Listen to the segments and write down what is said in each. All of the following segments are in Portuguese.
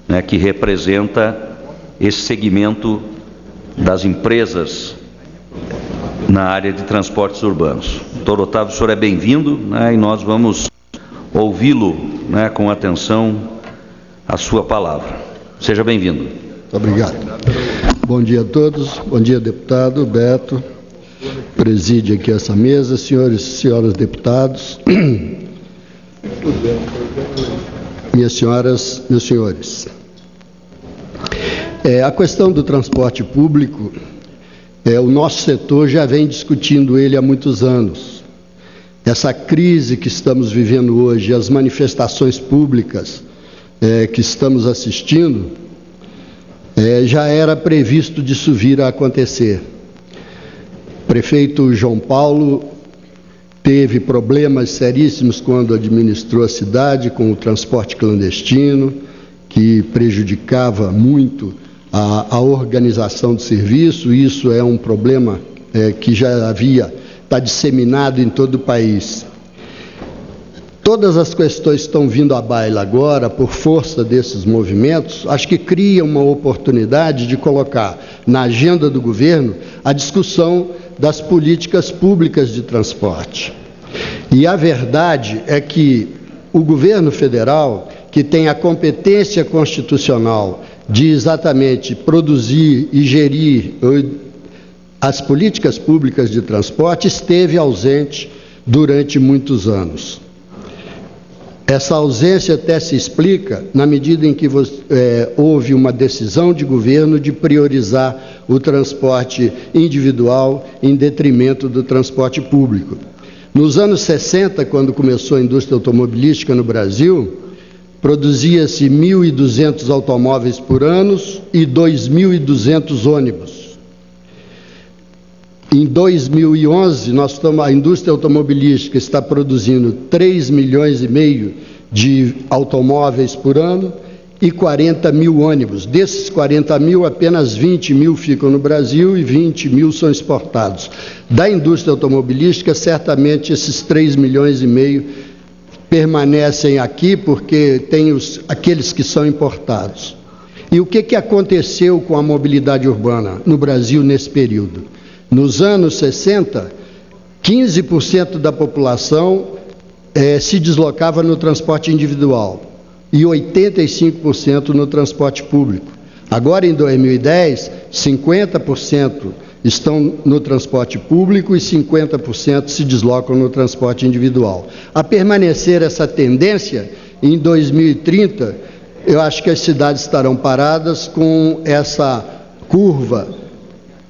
né, que representa esse segmento das empresas na área de transportes urbanos. Doutor Otávio, o senhor é bem-vindo, né, e nós vamos ouvi-lo, né, com atenção a sua palavra. Seja bem-vindo. Muito obrigado. Bom dia a todos, bom dia, deputado Beto, preside aqui essa mesa, senhores e senhoras deputados, minhas senhoras, meus senhores. A questão do transporte público, o nosso setor já vem discutindo ele há muitos anos. Essa crise que estamos vivendo hoje, as manifestações públicas que estamos assistindo, já era previsto disso vir a acontecer. O prefeito João Paulo teve problemas seríssimos quando administrou a cidade com o transporte clandestino, que prejudicava muito a organização do serviço. Isso é um problema que já está disseminado em todo o país. Todas as questões estão vindo à baila agora, por força desses movimentos, acho que cria uma oportunidade de colocar na agenda do governo a discussão das políticas públicas de transporte. E a verdade é que o governo federal, que tem a competência constitucional de exatamente produzir e gerir as políticas públicas de transporte, esteve ausente durante muitos anos. Essa ausência até se explica na medida em que houve uma decisão de governo de priorizar o transporte individual em detrimento do transporte público. Nos anos 60, quando começou a indústria automobilística no Brasil, produzia-se 1.200 automóveis por ano e 2.200 ônibus. Em 2011, a indústria automobilística está produzindo 3,5 milhões de automóveis por ano e 40 mil ônibus. Desses 40 mil, apenas 20 mil ficam no Brasil e 20 mil são exportados. Da indústria automobilística, certamente esses 3,5 milhões permanecem aqui porque tem aqueles que são importados. E o que aconteceu com a mobilidade urbana no Brasil nesse período? Nos anos 60, 15% da população se deslocava no transporte individual e 85% no transporte público. Agora, em 2010, 50% estão no transporte público e 50% se deslocam no transporte individual. A permanecer essa tendência, em 2030, eu acho que as cidades estarão paradas com essa curva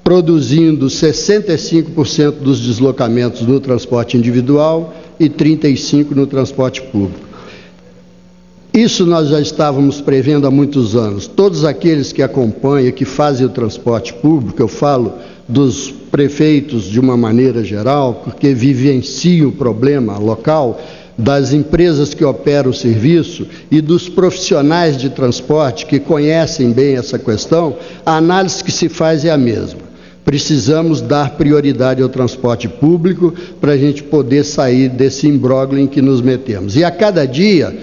produzindo 65% dos deslocamentos no transporte individual e 35% no transporte público. Isso nós já estávamos prevendo há muitos anos. Todos aqueles que acompanham, que fazem o transporte público, eu falo dos prefeitos de uma maneira geral, porque vivenciam o problema local, das empresas que operam o serviço e dos profissionais de transporte que conhecem bem essa questão, a análise que se faz é a mesma. Precisamos dar prioridade ao transporte público para a gente poder sair desse imbróglio em que nos metemos. E a cada dia,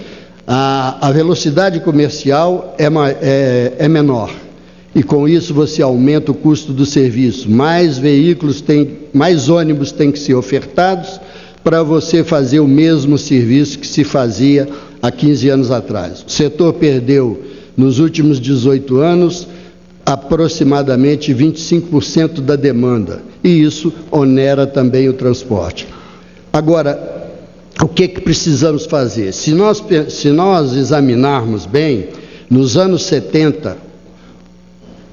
a velocidade comercial é menor. E com isso você aumenta o custo do serviço. Mais ônibus têm que ser ofertados para você fazer o mesmo serviço que se fazia há 15 anos atrás. O setor perdeu, nos últimos 18 anos, aproximadamente 25% da demanda, e isso onera também o transporte. Agora, o que precisamos fazer? Se nós examinarmos bem, nos anos 70,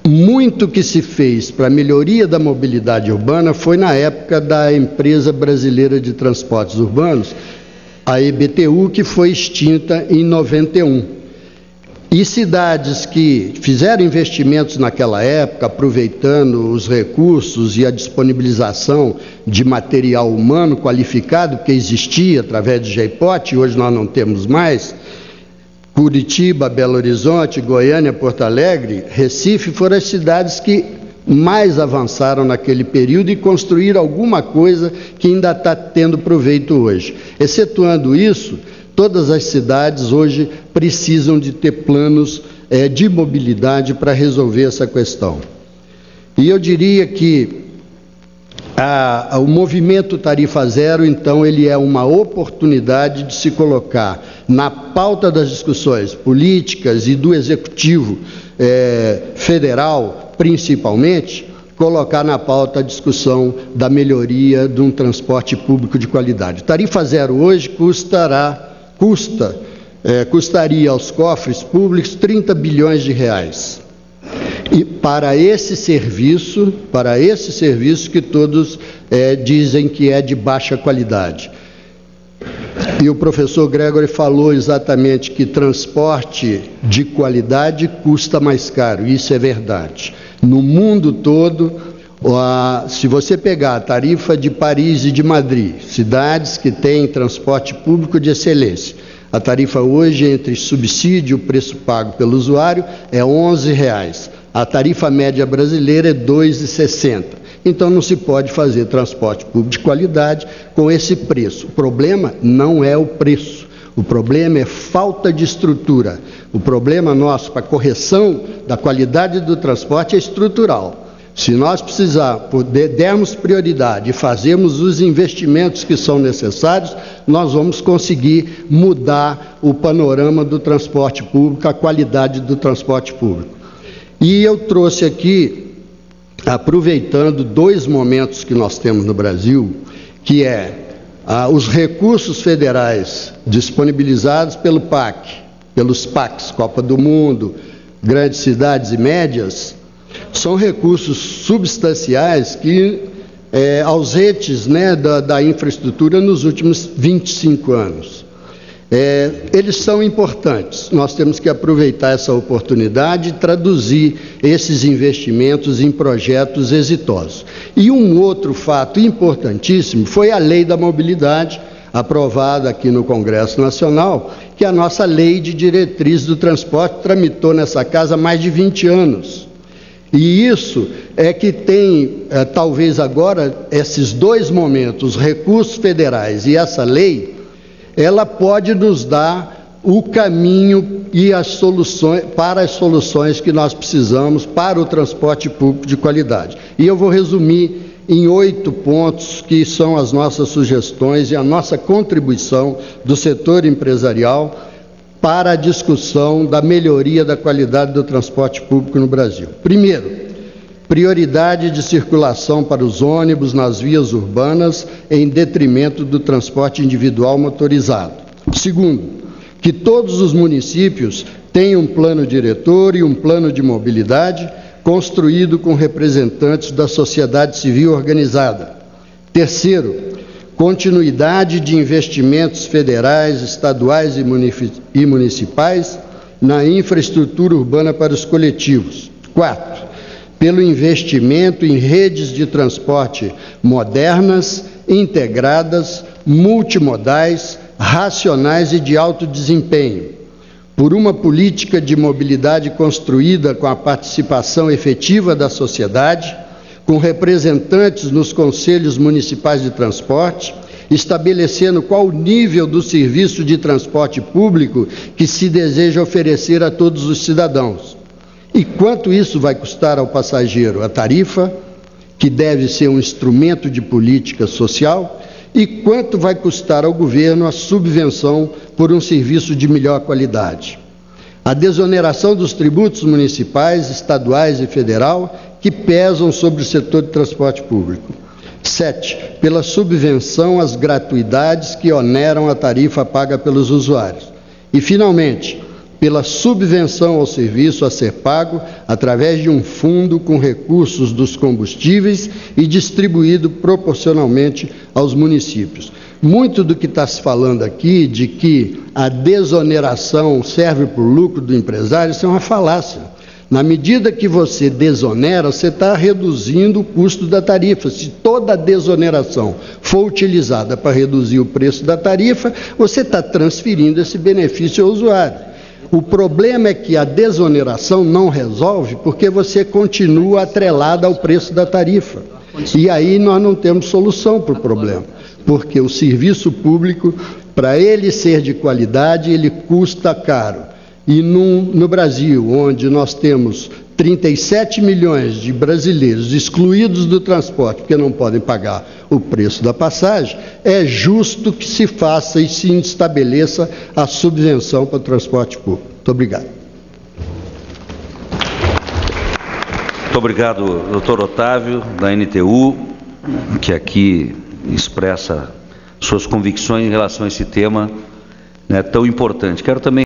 muito que se fez para a melhoria da mobilidade urbana foi na época da Empresa Brasileira de Transportes Urbanos, a EBTU, que foi extinta em 91. E cidades que fizeram investimentos naquela época, aproveitando os recursos e a disponibilização de material humano qualificado, que existia através de GEIPOT, hoje nós não temos mais, Curitiba, Belo Horizonte, Goiânia, Porto Alegre, Recife, foram as cidades que mais avançaram naquele período e construíram alguma coisa que ainda está tendo proveito hoje. Excetuando isso, Todas as cidades hoje precisam de ter planos de mobilidade para resolver essa questão. E eu diria que o movimento Tarifa Zero, então, ele é uma oportunidade de se colocar na pauta das discussões políticas e do Executivo Federal, principalmente, colocar na pauta a discussão da melhoria de um transporte público de qualidade. Tarifa Zero hoje custaria aos cofres públicos 30 bilhões de reais. E para esse serviço que todos dizem que é de baixa qualidade. E o professor Gregory falou exatamente que transporte de qualidade custa mais caro, isso é verdade. No mundo todo, se você pegar a tarifa de Paris e de Madrid, cidades que têm transporte público de excelência, a tarifa hoje, entre subsídio e o preço pago pelo usuário, é R$ 11,00. A tarifa média brasileira é R$ 2,60. Então, não se pode fazer transporte público de qualidade com esse preço. O problema não é o preço, o problema é falta de estrutura. O problema nosso para a correção da qualidade do transporte é estrutural. Se nós dermos prioridade e fazermos os investimentos que são necessários, nós vamos conseguir mudar o panorama do transporte público, a qualidade do transporte público. E eu trouxe aqui, aproveitando dois momentos que nós temos no Brasil, que os recursos federais disponibilizados pelo PAC, pelos PACs, Copa do Mundo, grandes cidades e médias, são recursos substanciais que ausentes da infraestrutura nos últimos 25 anos. Eles são importantes, nós temos que aproveitar essa oportunidade e traduzir esses investimentos em projetos exitosos. E um outro fato importantíssimo foi a Lei da Mobilidade, aprovada aqui no Congresso Nacional, que é a nossa Lei de Diretrizes do Transporte, tramitou nessa casa há mais de 20 anos. E isso é que tem, talvez agora, esses dois momentos, os recursos federais e essa lei, ela pode nos dar o caminho e as soluções, para as soluções que nós precisamos para o transporte público de qualidade. E eu vou resumir em 8 pontos que são as nossas sugestões e a nossa contribuição do setor empresarial para a discussão da melhoria da qualidade do transporte público no Brasil. Primeiro, prioridade de circulação para os ônibus nas vias urbanas em detrimento do transporte individual motorizado. Segundo, que todos os municípios tenham um plano diretor e um plano de mobilidade construído com representantes da sociedade civil organizada. Terceiro, continuidade de investimentos federais, estaduais e municipais na infraestrutura urbana para os coletivos. 4, pelo investimento em redes de transporte modernas, integradas, multimodais, racionais e de alto desempenho, por uma política de mobilidade construída com a participação efetiva da sociedade, com representantes nos conselhos municipais de transporte, estabelecendo qual o nível do serviço de transporte público que se deseja oferecer a todos os cidadãos. E quanto isso vai custar ao passageiro? A tarifa, que deve ser um instrumento de política social, e quanto vai custar ao governo a subvenção por um serviço de melhor qualidade. A desoneração dos tributos municipais, estaduais e federal que pesam sobre o setor de transporte público. 7, pela subvenção às gratuidades que oneram a tarifa paga pelos usuários. E, finalmente, pela subvenção ao serviço a ser pago através de um fundo com recursos dos combustíveis e distribuído proporcionalmente aos municípios. Muito do que está se falando aqui, de que a desoneração serve para o lucro do empresário, isso é uma falácia. Na medida que você desonera, você está reduzindo o custo da tarifa. Se toda a desoneração for utilizada para reduzir o preço da tarifa, você está transferindo esse benefício ao usuário. O problema é que a desoneração não resolve porque você continua atrelado ao preço da tarifa. E aí nós não temos solução para o problema, porque o serviço público Para ele ser de qualidade, ele custa caro. E no Brasil, onde nós temos 37 milhões de brasileiros excluídos do transporte, porque não podem pagar o preço da passagem, é justo que se faça e se estabeleça a subvenção para o transporte público. Muito obrigado. Muito obrigado, doutor Otávio, da NTU, que aqui expressa suas convicções em relação a esse tema, né, tão importante. Quero também